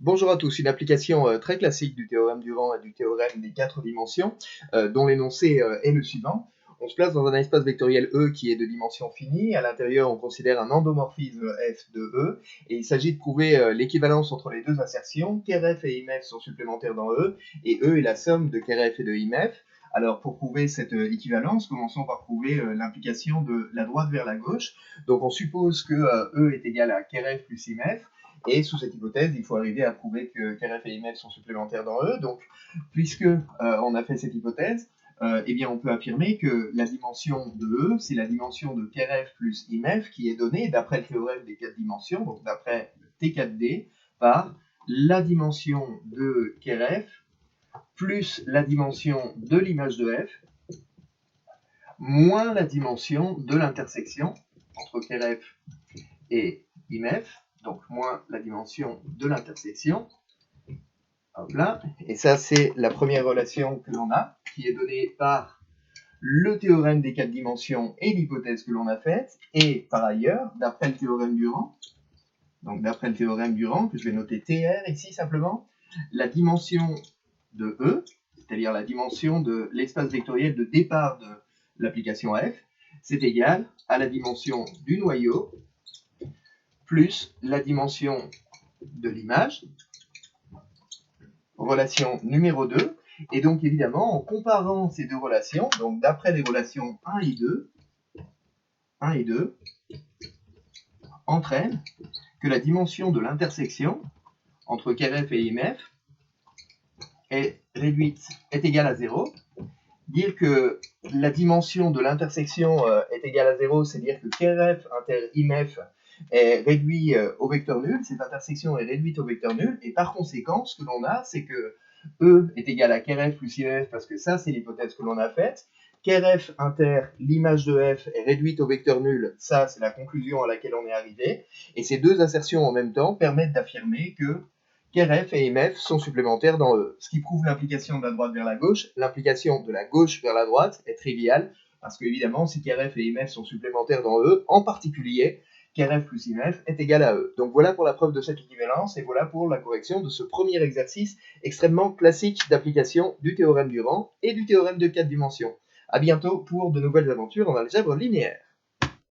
Bonjour à tous, une application très classique du théorème du rang et du théorème des quatre dimensions, dont l'énoncé est le suivant. On se place dans un espace vectoriel E qui est de dimension finie. À l'intérieur, on considère un endomorphisme F de E, et il s'agit de prouver l'équivalence entre les deux assertions. KRF et IMF sont supplémentaires dans E, et E est la somme de KRF et de IMF. Alors, pour prouver cette équivalence, commençons par prouver l'implication de la droite vers la gauche. Donc, on suppose que E est égal à KRF plus IMF. Et sous cette hypothèse, il faut arriver à prouver que KRF et IMF sont supplémentaires dans E. Donc, puisque on a fait cette hypothèse, eh bien, on peut affirmer que la dimension de E, c'est la dimension de KRF plus IMF qui est donnée d'après le théorème des quatre dimensions, donc d'après le T4D, par la dimension de KRF plus la dimension de l'image de F moins la dimension de l'intersection entre KRF et IMF, donc moins la dimension de l'intersection. Hop là. Et ça, c'est la première relation que l'on a, qui est donnée par le théorème des quatre dimensions et l'hypothèse que l'on a faite. Et par ailleurs, d'après le théorème du rang, donc d'après le théorème du rang, que je vais noter TR ici simplement, la dimension de E, c'est-à-dire la dimension de l'espace vectoriel de départ de l'application F, c'est égal à la dimension du noyau plus la dimension de l'image, relation numéro 2. Et donc évidemment, en comparant ces deux relations, donc d'après les relations 1 et 2 entraîne que la dimension de l'intersection entre KRF et IMF est égale à 0. Dire que la dimension de l'intersection est égale à 0, c'est dire que KRF inter IMF est réduit au vecteur nul, cette intersection est réduite au vecteur nul, et par conséquent, ce que l'on a, c'est que E est égal à KRF plus IMF, parce que ça, c'est l'hypothèse que l'on a faite. KRF inter l'image de F est réduite au vecteur nul, ça, c'est la conclusion à laquelle on est arrivé, et ces deux assertions en même temps permettent d'affirmer que KRF et IMF sont supplémentaires dans E, ce qui prouve l'implication de la droite vers la gauche. L'implication de la gauche vers la droite est triviale, parce que évidemment, si KRF et IMF sont supplémentaires dans E, en particulier, KRF plus IMF est égal à E. Donc voilà pour la preuve de cette équivalence, et voilà pour la correction de ce premier exercice extrêmement classique d'application du théorème du rang et du théorème de quatre dimensions. A bientôt pour de nouvelles aventures en algèbre linéaire.